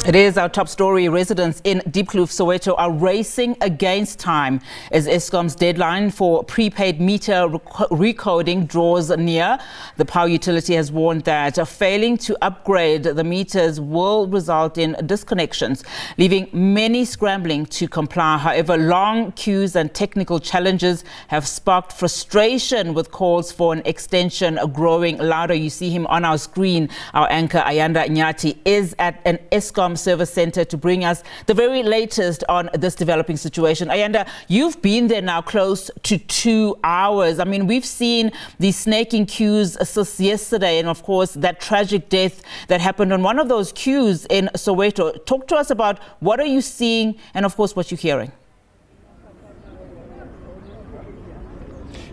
It is our top story. Residents in Diepkloof, Soweto are racing against time as Eskom's deadline for prepaid meter recoding draws near. The power utility has warned that failing to upgrade the meters will result in disconnections, leaving many scrambling to comply. However, long queues and technical challenges have sparked frustration, with calls for an extension growing louder. You see him on our screen. Our anchor Ayanda Nyathi is at an Eskom service center to bring us the very latest on this developing situation. Ayanda, you've been there now close to 2 hours. I mean, we've seen the snaking queues since yesterday, and of course that tragic death that happened on one of those queues in Soweto. Talk to us about what are you seeing and of course what you're hearing.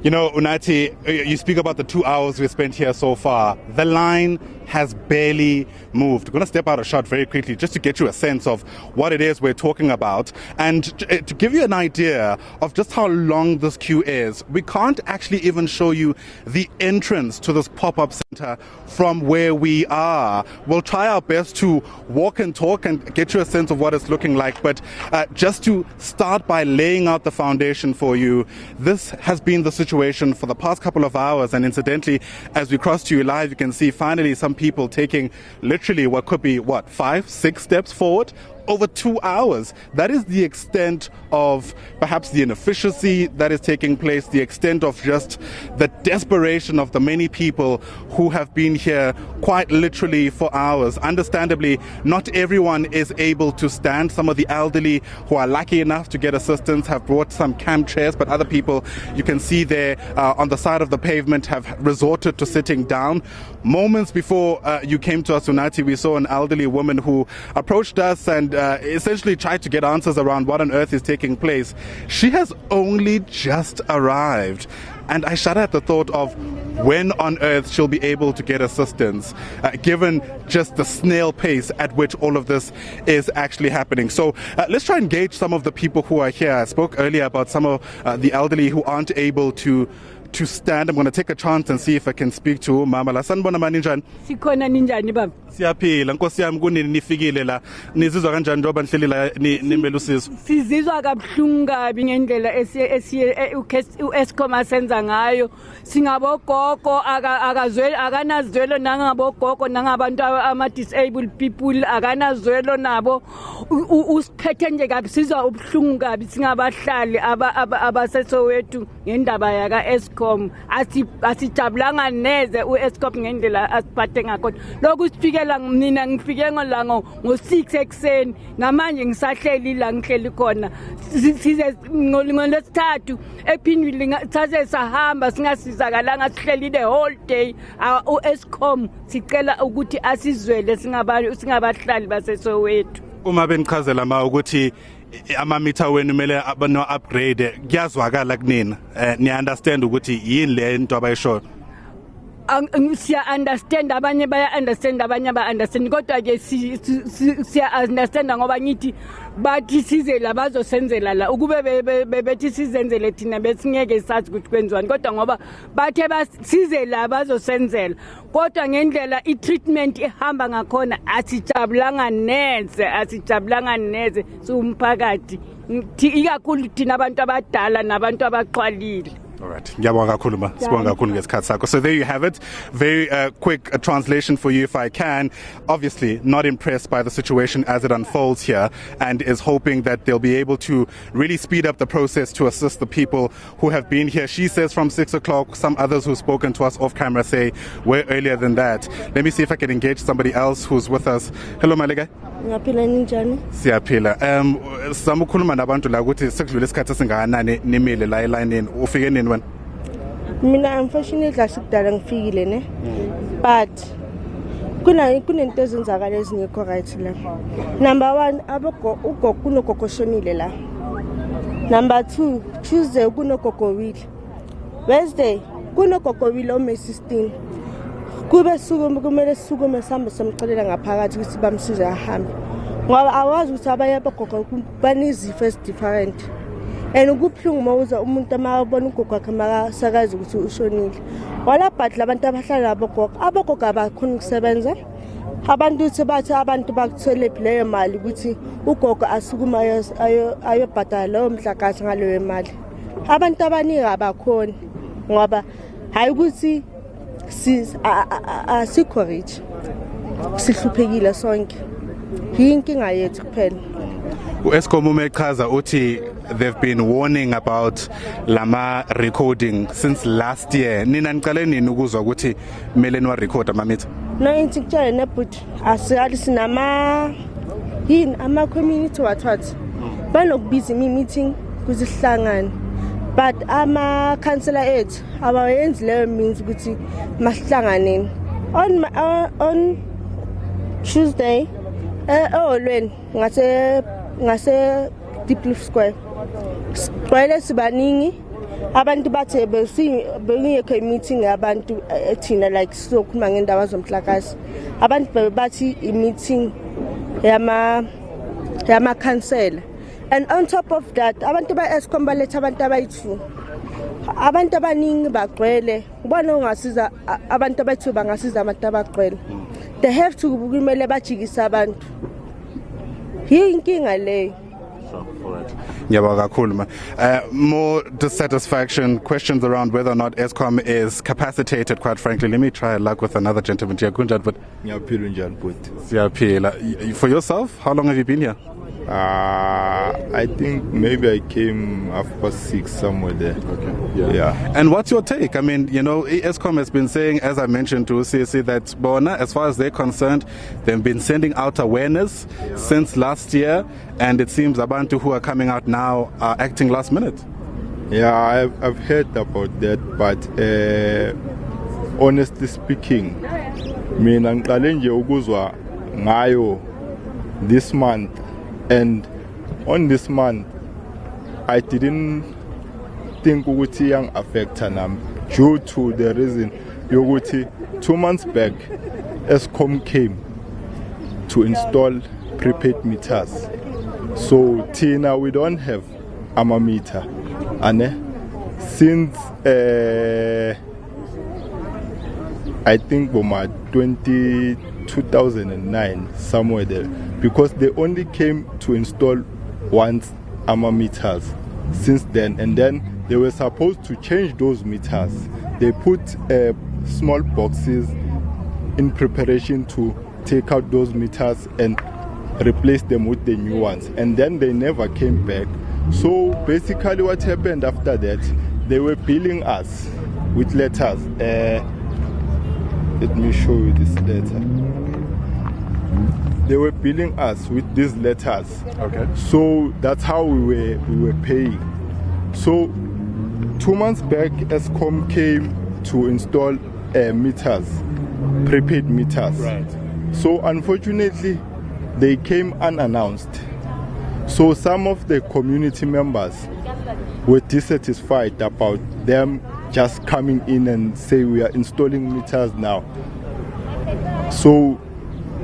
You know, Unati, you speak about the 2 hours we spent here so far. The line has barely moved. I'm going to step out a shot very quickly just to get you a sense of what it is we're talking about. And to give you an idea of just how long this queue is, we can't actually even show you the entrance to this pop-up center from where we are. We'll try our best to walk and talk and get you a sense of what it's looking like. But just to start by laying out the foundation for you, this has been the situation for the past couple of hours. And incidentally, as we cross to you live, you can see finally some people taking literally what could be 5-6 steps forward over 2 hours. That is the extent of perhaps the inefficiency that is taking place, the extent of just the desperation of the many people who have been here quite literally for hours. Understandably, not everyone is able to stand. Some of the elderly who are lucky enough to get assistance have brought some camp chairs, but other people you can see there on the side of the pavement have resorted to sitting down. Moments before you came to us, Unati, we saw an elderly woman who approached us and essentially tried to get answers around what on earth is taking place. She has only just arrived. And I shudder at the thought of when on earth she'll be able to get assistance, given just the snail pace at which all of this is actually happening. So let's try and gauge some of the people who are here. I spoke earlier about some of the elderly who aren't able to stand. I'm going to take a chance and see if I can speak to Mama. Sanibona maninjani? Sikhona ninjani baba? Siyaphila. Nkosi yami kunini nifikile la? Nizizwa kanjani njengoba nihleli la nimele usizo? Sizizwa kabuhlungu kabi ngendlela uEskom asenza ngayo. Singabogogo akanazwelo nangabogogo nangabantu ama-disabled people akanazwelo nabo. Usiphethe nje kabi, sizwa ubuhlungu kabi singabahlali abaseSoweto ngendaba yaka Eskom. Asijabulanga neze uEskom ngendlela asiphathe ngakho. Lokhu sifikela mina ngifike ngo-6 ekseni, ngamanje ngisahleli la ngihleli khona. Size ngolesithathu ephindile saze sahamba singasizakalanga, sihleli the whole day. uEskom sicela ukuthi asizwele singabahlali baseSoweto. Uma benichazela ma ukuthi amamitha wenu kumele no upgrade, kuyazwakala kunina, ni understand ukuthi yini le into abayisho? Siya understand, abanye baya understand, abanye ba understand, kodwa ke siya understand ngoba ngithi bathi sizela bazosenzela la, ukube bethi sizenzele thina besingeke sathi ukuthi kwenziwani, kodwa ngoba bathe basizela bazosenzela, kodwa ngendlela i-treatment ihamba ngakhona asijabulanga neze siwumphakathi, ikakhulu thina abantu abadala nabantu abaxhwalile. All right. So there you have it. Very quick translation for you if I can. Obviously not impressed by the situation as it unfolds here, and is hoping that they'll be able to really speed up the process to assist the people who have been here. She says from 6 o'clock. Some others who've spoken to us off camera say way earlier than that. Let me see if I can engage somebody else who's with us. Hello, Malega. Ngiyaphila ninjani? Siyaphila. Samukhuluma nabantu la ukuthi sekudlule isikhathi singakanani nimile la eline ufike nini wena? Mina unfortunately asikudala ngifikile ne. But kunento ezenzakala ezingekho right la. Number 1 ugogo kunogogoshonile la. Number 2 Tuesday kunogogowile. Wednesday kunogogowile ome 16. Kube kumele sukume sambe somxelela ngaphakathi ukuthi bamsize ahambe. Ngoba awazi ukuthi abanye abagogo banizifo different. And ukuphlungu mawuza umuntu amabona ugogo wakhe makasakazi ukuthi ushonile. Wala but labantu abahlala abagogo abakhona ukusebenza. abantu uthi bathi abantu bakuthole leyo mali ukuthi ugogo asukuma ayobhadala leyo mhlakathi ngaleyo mali. Abantu abaningi abakhona ngoba hayi ukuthi asikho rich, sihluphekile sonke, yinkinga yethu kuphela. Eskom umechaza uthi they've been warning about lama recoding since last year. Nina niqale nini ukuzwa ukuthi kumele niwa record ama-meter? No, into kutshela nebhuti asiqali sinama yini ama-community wathathi banokubiza imi-meeting kuzihlangane, but ama-councillor ethu abayenzi leyo means ukuthi masihlanganeni. On Tuesday eholweni ngase Diepkloof Square sigcwele sibaningi, abantu bathe bengekho i-meeting yabantu ethina like sizokhuluma ngendaba zomhlakasi. Abantu bathi i-meeting yama-councillor, and on top of that abantu ba-Eskom baletha abantu abayi-2. Abantu abaningi bagcwele, ubona ungasiza abantu abayi-2 bangasiza abantu abagcwele. They have to kumele bajikisa abantu, yinkinga leyo. More dissatisfaction, questions around whether or not Eskom is capacitated, quite frankly. Let me try luck with another gentleman here. For yourself, how long have you been here? I think maybe I came after 6 somewhere there. Okay. Yeah. And what's your take? I mean, you know, Eskom has been saying, as I mentioned to CC, that Bona, as far as they're concerned, they've been sending out awareness since last year, and it seems Abantu who are coming out now are acting last minute. Yeah, I've heard about that, but honestly speaking, mina ngiqale nje ukuzwa ngayo this month. And on this month, I didn't think ukuthi yang affect nam due to the reason yokuthi 2 months back Eskom came to install prepaid meters. So Tina, we don't have ama meter, ane since I think Boma 2009 somewhere there, because they only came to install once AMA meters since then, and then they were supposed to change those meters. They put small boxes in preparation to take out those meters and replace them with the new ones, and then they never came back. So basically what happened after that, they were billing us with letters. Let me show you this letter. They were billing us with these letters. Okay. So that's how we were paying. So 2 months back, Eskom came to install meters, prepaid meters. Right. So unfortunately, they came unannounced. So some of the community members were dissatisfied about them just coming in and say we are installing meters now. So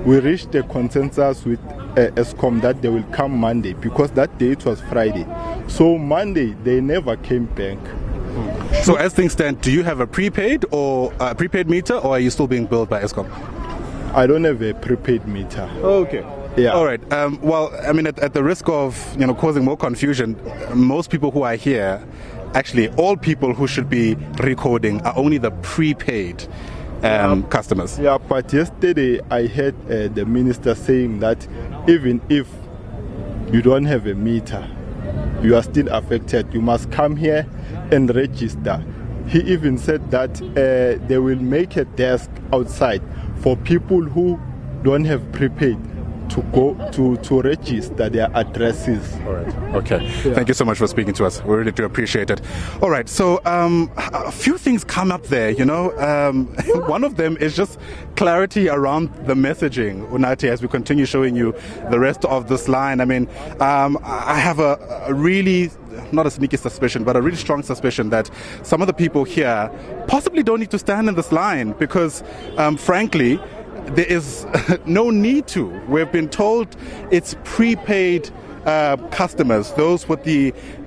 we reached a consensus with Eskom that they will come Monday, because that day it was Friday. So Monday they never came back. So as things stand, do you have a prepaid or a prepaid meter, or are you still being billed by Eskom? I don't have a prepaid meter. Okay. Yeah. All right. Well, I mean, at the risk of causing more confusion, most people who are here, actually all people who should be recoding, are only the prepaid customers. Yeah, but yesterday I heard the minister saying that even if you don't have a meter, you are still affected. You must come here and register. He even said that they will make a desk outside for people who don't have prepaid to go to register their addresses. All right. Okay. Yeah. Thank you so much for speaking to us. We really do appreciate it. All right. So a few things come up there, one of them is just clarity around the messaging, Unathi, as we continue showing you the rest of this line. I mean, I have a really, not a sneaky suspicion, but a really strong suspicion that some of the people here possibly don't need to stand in this line, because frankly, there is no need to. We've been told it's prepaid customers, those with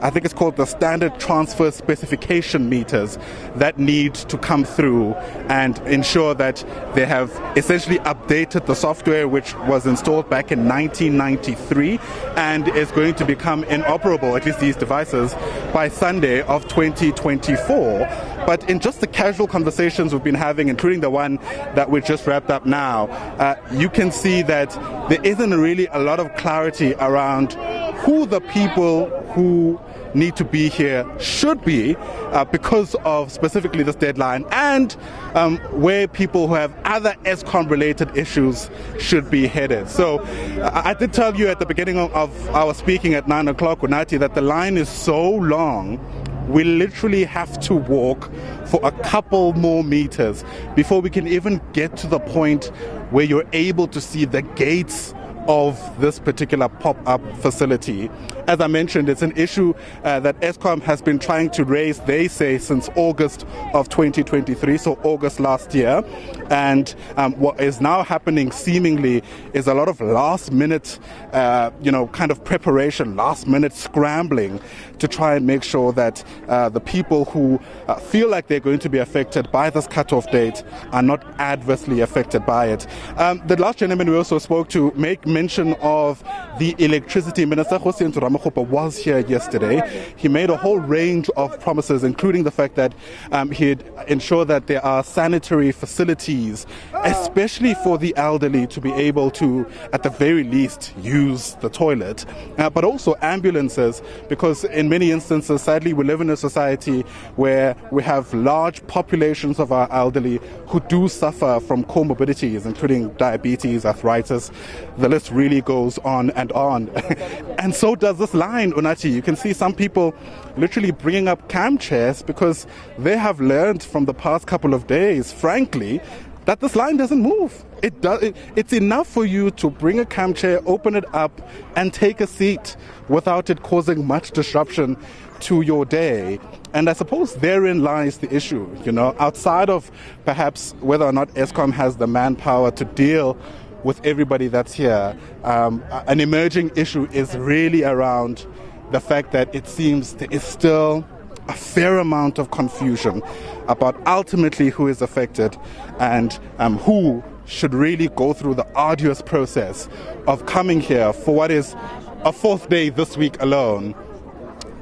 I think it's called the standard transfer specification meters, that need to come through and ensure that they have essentially updated the software which was installed back in 1993 and is going to become inoperable, at least these devices, by Sunday of 2024. But in just the casual conversations we've been having, including the one that we just wrapped up now, you can see that there isn't really a lot of clarity around who the people who need to be here should be because of specifically this deadline, and where people who have other Eskom related issues should be headed. So I did tell you at the beginning of our speaking at 9 o'clock, Unathi, that the line is so long we literally have to walk for a couple more meters before we can even get to the point where you're able to see the gates of this particular pop-up facility. As I mentioned, it's an issue that Eskom has been trying to raise, they say, since August of 2023, so August last year. And what is now happening seemingly is a lot of last-minute, kind of preparation, last-minute scrambling to try and make sure that the people who feel like they're going to be affected by this cutoff date are not adversely affected by it. The last gentleman we also spoke to make mention of the electricity minister. Hossein Ramokgopa was here yesterday. He made a whole range of promises, including the fact that he'd ensure that there are sanitary facilities, especially for the elderly, to be able to, at the very least, use the toilet, but also ambulances, because in many instances, sadly, we live in a society where we have large populations of our elderly who do suffer from comorbidities, including diabetes, arthritis. The list really goes on and on. And so does this line, Unathi. You can see some people literally bringing up cam chairs because they have learned from the past couple of days, frankly, that this line doesn't move. It's enough for you to bring a cam chair, open it up, and take a seat without it causing much disruption to your day. And I suppose therein lies the issue, outside of perhaps whether or not Eskom has the manpower to deal with everybody that's here. An emerging issue is really around the fact that it seems there is still a fair amount of confusion about ultimately who is affected and who should really go through the arduous process of coming here for what is a fourth day this week alone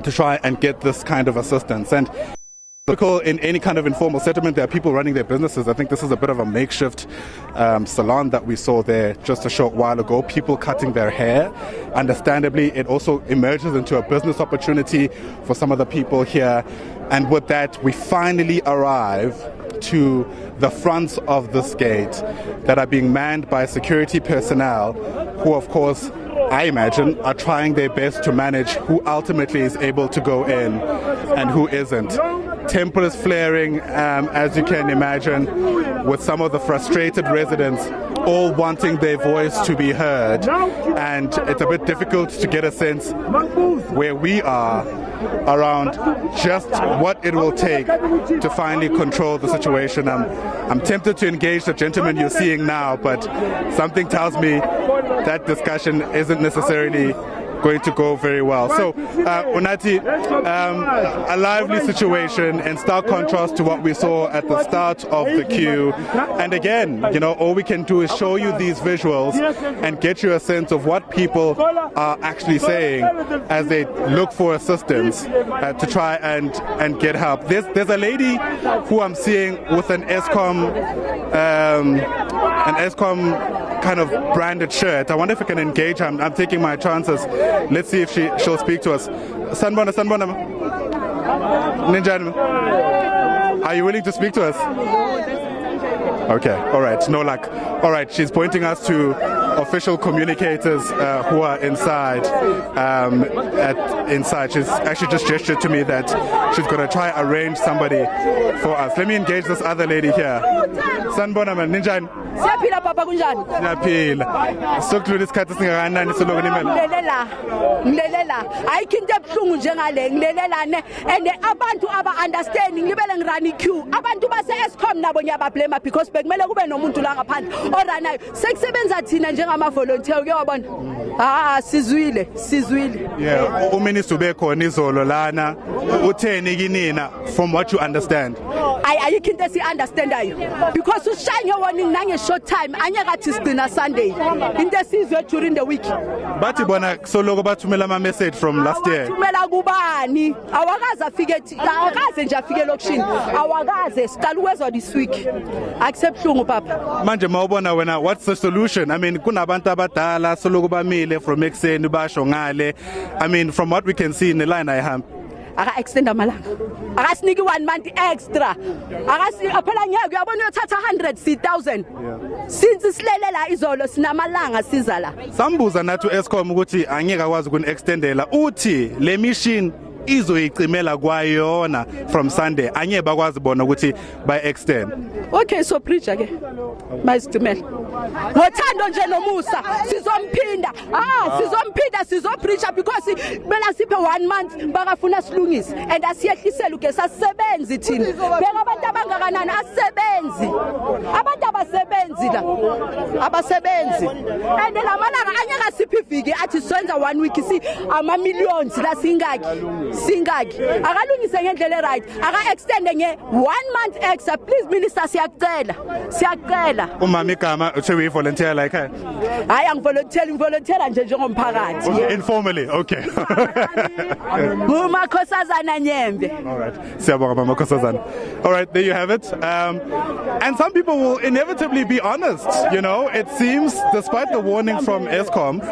to try and get this kind of assistance. And in any kind of informal settlement, there are people running their businesses. I think this is a bit of a makeshift salon that we saw there just a short while ago, people cutting their hair. Understandably, it also emerges into a business opportunity for some of the people here. And with that, we finally arrive to the fronts of this gate that are being manned by security personnel who, of course, I imagine, are trying their best to manage who ultimately is able to go in and who isn't. Temple is flaring, as you can imagine, with some of the frustrated residents all wanting their voice to be heard. And it's a bit difficult to get a sense where we are around just what it will take to finally control the situation. I'm tempted to engage the gentleman you're seeing now, but something tells me that discussion isn't necessarily going to go very well. So, Unathi, a lively situation in stark contrast to what we saw at the start of the queue. And again, all we can do is show you these visuals and get you a sense of what people are actually saying as they look for assistance to try and get help. There's a lady who I'm seeing with an Eskom kind of branded shirt. I wonder if I can engage her. I'm taking my chances. Let's see if she'll speak to us. Sanbona. Ninja, are you willing to speak to us? Okay, all right, no luck. All right, she's pointing us to official communicators who are inside. Inside, she's actually just gestured to me that she's going to try arrange somebody for us. Let me engage this other lady here. Sanibona man, ninjani? Siyaphila papa kunjani? Siyaphila. Sokudlula isikhathi singakanani siloko nimela? Ngilelela. Ayikho into ebuhlungu njengale ngilelelane and abantu aba understanding ngibele ngirani queue. Abantu base Eskom nabo ngiyabablema because bekumele kube nomuntu la ngaphandle oranayo. Sekusebenza thina njengama volunteer uyabona? Sizwile. Yeah, uminister bekhona izolo lana utheni kinina from what you understand? Ayikho into esi understandayo because ushine warning nange short time anyakathi sigcina Sunday into esizwe during the week. Bathi bona soloko bathumela ama message from last year. Bathumela kubani? Awakaze nje afike lokushini. Awakaze siqala ukwezwa this week. Accepthlungu papa. Manje mawubona wena, what's the solution? I mean kunabantu abadala soloko bamile from ekseni basho ngale. I mean from what we can see in the line ayihamba. Aka extend amalanga akasiniki 1 month extra phela ngeke uyabona uyothatha 100,000 since silelela izolo sinamalanga siza la. Sambuza nathi Eskom ukuthi angeke akwazi ukuni extendela uthi le mission izoyicimela kwayona from Sunday angeke bakwazi bona ukuthi by extend. Okay, so preach again. Mayisicimela ngothando nje nomusa sizomphinda sizopreacha because bela siphe 1 month bakafuna silungise and asiyehlisela uke sasebenzi thina beka abantu abangakanani asebenzi abantu abasebenzi and lamalanga anyaka siphi iviki athi senza 1 week si ama millions la singaki akalungise ngendlela right aka extend nge 1 month extra please minister siyacela Umama igama uthi volunteer like her? Hayi ngivolunteer nje njengomphakathi. Informally, okay. Umakhosazana Nyembe. All right. Siyabonga mama Khosazana. All right, there you have it. And some people will inevitably be honest, you know. It seems despite the warning from Eskom,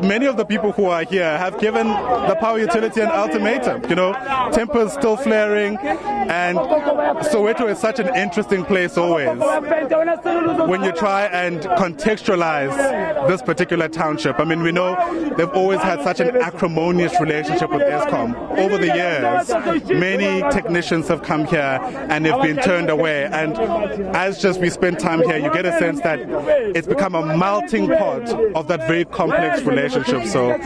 many of the people who are here have given the power utility an ultimatum, you know. Tempers still flaring and Soweto is such an interesting place always. When you try and contextualize this particular township, I mean, we know they've always had such an acrimonious relationship with Eskom. Over the years, many technicians have come here and they've been turned away. And as just we spend time here, you get a sense that it's become a melting pot of that very complex relationship. So